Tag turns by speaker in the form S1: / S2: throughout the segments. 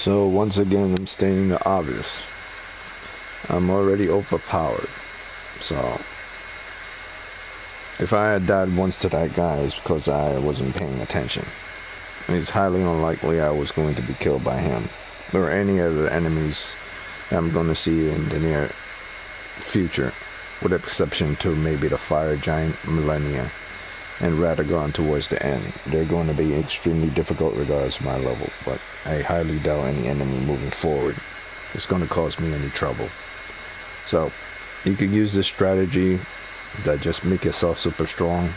S1: So once again, I'm stating the obvious. I'm already overpowered. So if I had died once to that guy, it's because I wasn't paying attention. It's highly unlikely I was going to be killed by him or any of the enemies I'm going to see in the near future, with exception to maybe the fire giant Millennia and Radagon towards the end. They're going to be extremely difficult regardless of my level, but I highly doubt any enemy moving forward is going to cause me any trouble. So you could use this strategy that just make yourself super strong,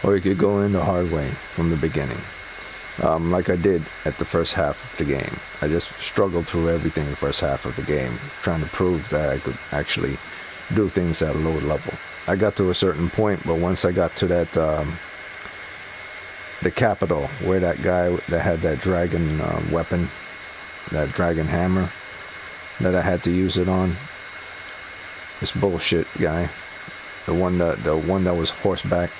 S1: or you could go in the hard way from the beginning, like I did at the first half of the game. I just struggled through everything the first half of the game, trying to prove that I could actually do things at a low level. I got to a certain point, but once I got to that the capital, where that guy that had that dragon weapon, that dragon hammer that I had to use it on, this bullshit guy, the one that was horseback,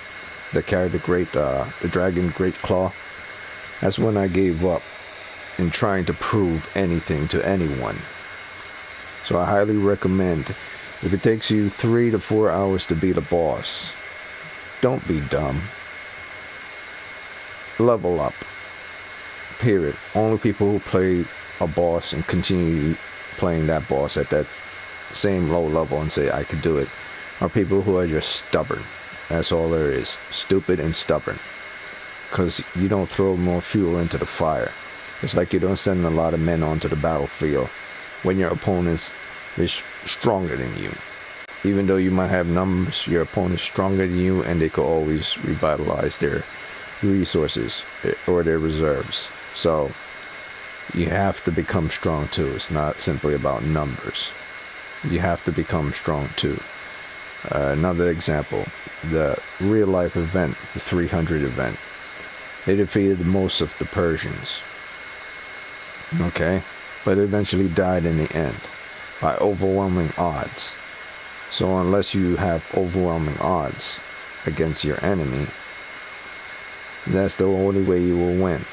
S1: that carried the dragon great claw, that's when I gave up in trying to prove anything to anyone. So I highly recommend, if it takes you 3 to 4 hours to beat a boss, don't be dumb. Level up. Period. Only people who play a boss and continue playing that boss at that same low level and say, I could do it, are people who are just stubborn. That's all there is. Stupid and stubborn. Because you don't throw more fuel into the fire. It's like you don't send a lot of men onto the battlefield when your opponent is stronger than you. Even though you might have numbers, your opponent is stronger than you, and they could always revitalize their resources or their reserves. So you have to become strong too. It's not simply about numbers. You have to become strong too. Another example, the real life event, the 300 event. They defeated most of the Persians. Okay? But eventually died in the end by overwhelming odds. So unless you have overwhelming odds against your enemy, that's the only way you will win.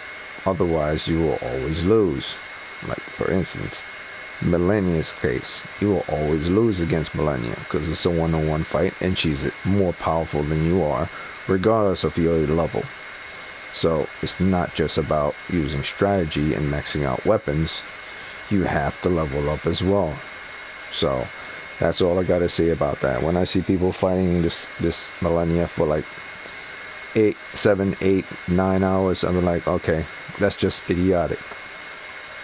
S1: Otherwise, you will always lose. Like, for instance, Millennia's case, you will always lose against Millennia because it's a one-on-one fight and she's more powerful than you are, regardless of your level. So it's not just about using strategy and maxing out weapons. You have to level up as well. So that's all I gotta say about that. When I see people fighting this Millennia for like 8, 7, 8, 9 hours, I'm like, okay, that's just idiotic.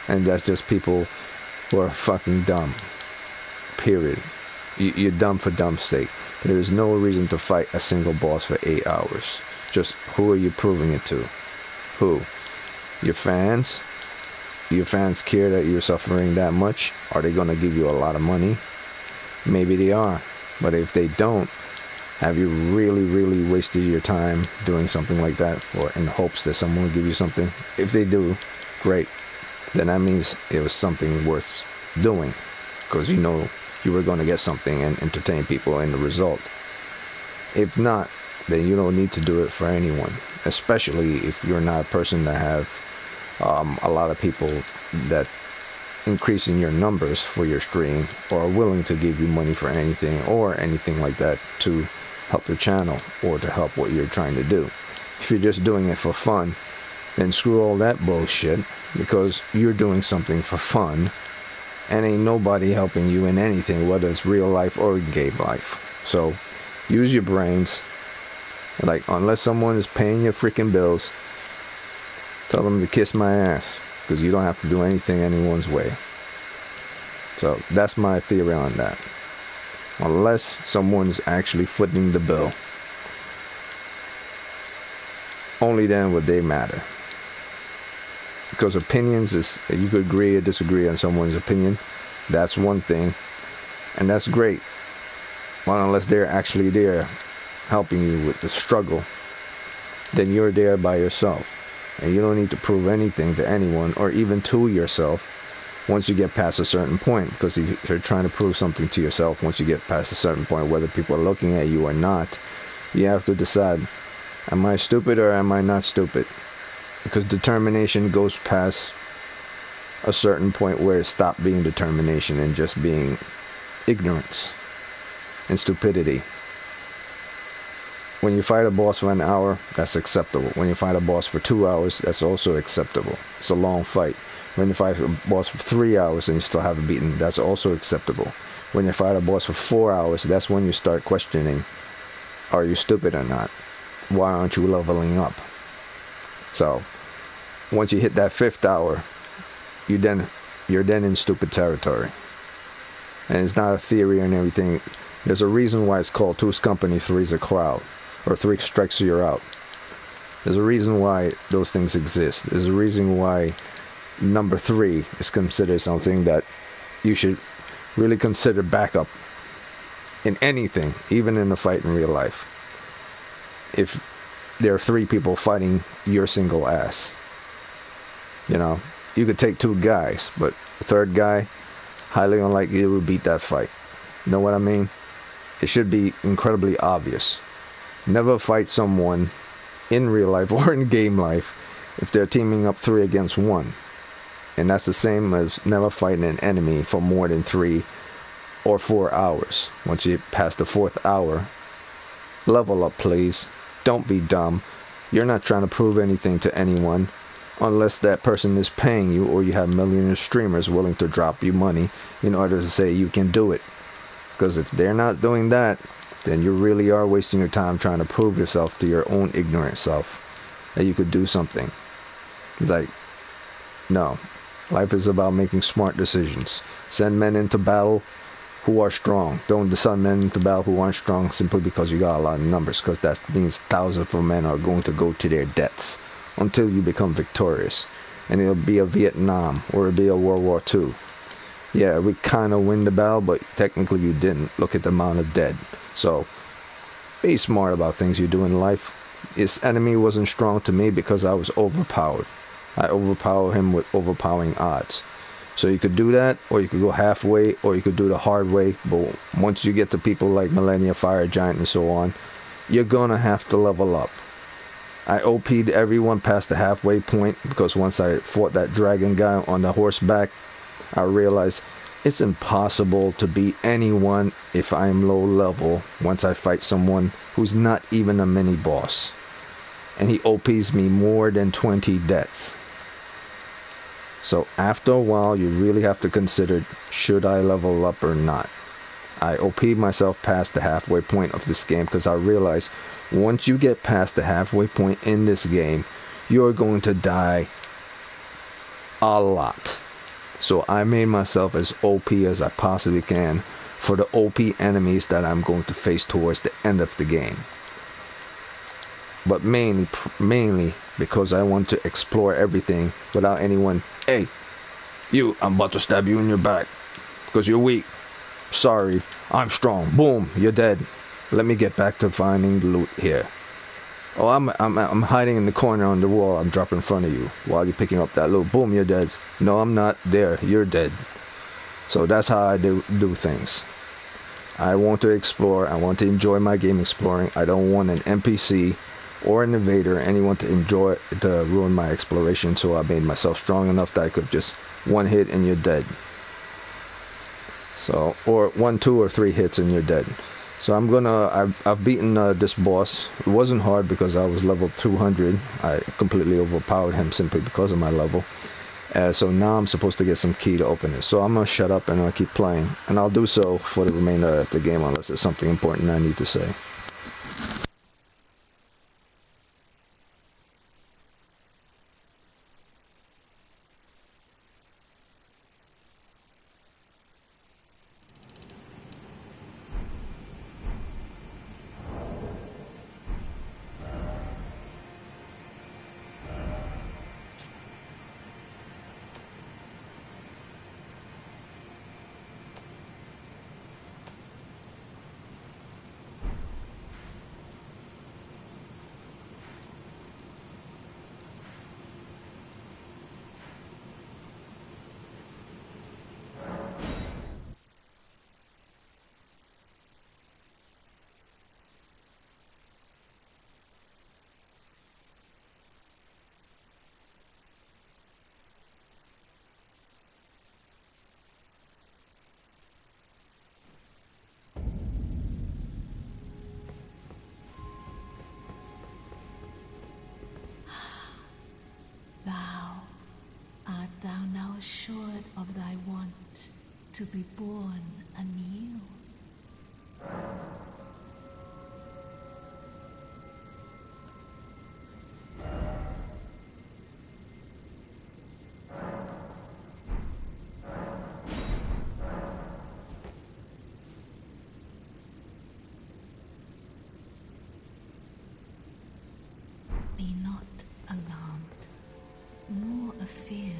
S1: And that's just people who are fucking dumb. Period. You're dumb for dumb's sake. There is no reason to fight a single boss for 8 hours. Just who are you proving it to? Who? Your fans? Your fans care that you're suffering that much? Are they gonna give you a lot of money? Maybe they are. But if they don't, have you really wasted your time doing something like that in hopes that someone will give you something? If they do, great. Then that means it was something worth doing, because you know you were going to get something and entertain people in the result. If not, then you don't need to do it for anyone, especially if you're not a person that have a lot of people that increasing your numbers for your stream or are willing to give you money for anything or anything like that to help the channel or to help what you're trying to do. If you're just doing it for fun, then screw all that bullshit, because you're doing something for fun and ain't nobody helping you in anything, whether it's real life or game life. So use your brains. Like, unless someone is paying your freaking bills, tell them to kiss my ass, because you don't have to do anything anyone's way. So that's my theory on that. Unless someone's actually footing the bill, only then would they matter. Because opinions is, you could agree or disagree on someone's opinion. That's one thing, and that's great. But unless they're actually there helping you with the struggle, then you're there by yourself. And you don't need to prove anything to anyone or even to yourself once you get past a certain point. Because if you're trying to prove something to yourself, once you get past a certain point, whether people are looking at you or not, you have to decide, am I stupid or am I not stupid? Because determination goes past a certain point where it stopped being determination and just being ignorance and stupidity. When you fight a boss for an hour, that's acceptable. When you fight a boss for 2 hours, that's also acceptable. It's a long fight. When you fight a boss for 3 hours and you still haven't beaten, that's also acceptable. When you fight a boss for 4 hours, that's when you start questioning, are you stupid or not? Why aren't you leveling up? So, once you hit that 5th hour, you're then in stupid territory. And it's not a theory and everything. There's a reason why it's called Two's Company, Three's a Crowd. Or 3 strikes you're out. There's a reason why those things exist. There's a reason why number 3 is considered something that you should really consider backup in anything, even in a fight in real life. If there are 3 people fighting your single ass, you know, you could take 2 guys, but the 3rd guy, highly unlikely you will beat that fight. You know what I mean? It should be incredibly obvious. Never fight someone in real life or in game life if they're teaming up 3 against 1. And that's the same as never fighting an enemy for more than 3 or 4 hours. Once you pass the 4th hour, level up, please. Don't be dumb. You're not trying to prove anything to anyone unless that person is paying you or you have millionaire streamers willing to drop you money in order to say you can do it. Because if they're not doing that, then you really are wasting your time trying to prove yourself to your own ignorant self that you could do something. It's like, no. Life is about making smart decisions. Send men into battle who are strong. Don't send men into battle who aren't strong simply because you got a lot of numbers, because that means thousands of men are going to go to their deaths until you become victorious. And it'll be a Vietnam or it'll be a World War II. Yeah, we kind of win the battle, but technically you didn't. Look at the amount of dead. So, be smart about things you do in life. His enemy wasn't strong to me because I was overpowered. I overpowered him with overpowering odds. So you could do that, or you could go halfway, or you could do the hard way. But once you get to people like Millennia, Fire Giant, and so on, you're gonna have to level up. I OP'd everyone past the halfway point because once I fought that dragon guy on the horseback, I realized it's impossible to beat anyone if I'm low level once I fight someone who's not even a mini boss. And he OPs me more than 20 deaths. So after a while, you really have to consider, should I level up or not? I OP'd myself past the halfway point of this game because I realized once you get past the halfway point in this game, you're going to die a lot. So I made myself as OP as I possibly can for the OP enemies that I'm going to face towards the end of the game. But mainly because I want to explore everything without anyone, hey, you, I'm about to stab you in your back because you're weak. Sorry, I'm strong. Boom, you're dead. Let me get back to finding loot here. Oh, I'm hiding in the corner on the wall. I'm dropping in front of you while you're picking up that loot. Boom, you're dead. No, I'm not there. You're dead. So that's how I do things. I want to explore. I want to enjoy my game exploring. I don't want an NPC or an invader, anyone to ruin my exploration. So I made myself strong enough that I could just one hit and you're dead. So, or 1, 2, or 3 hits and you're dead. So I've beaten this boss. It wasn't hard because I was level 200. I completely overpowered him simply because of my level. So now I'm supposed to get some key to open it. So I'm going to shut up and I'll keep playing. And I'll do so for the remainder of the game unless there's something important I need to say.
S2: to be born anew. Be not alarmed, nor afeared.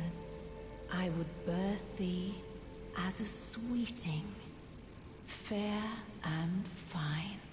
S2: I would birth thee as a sweeting, fair and fine.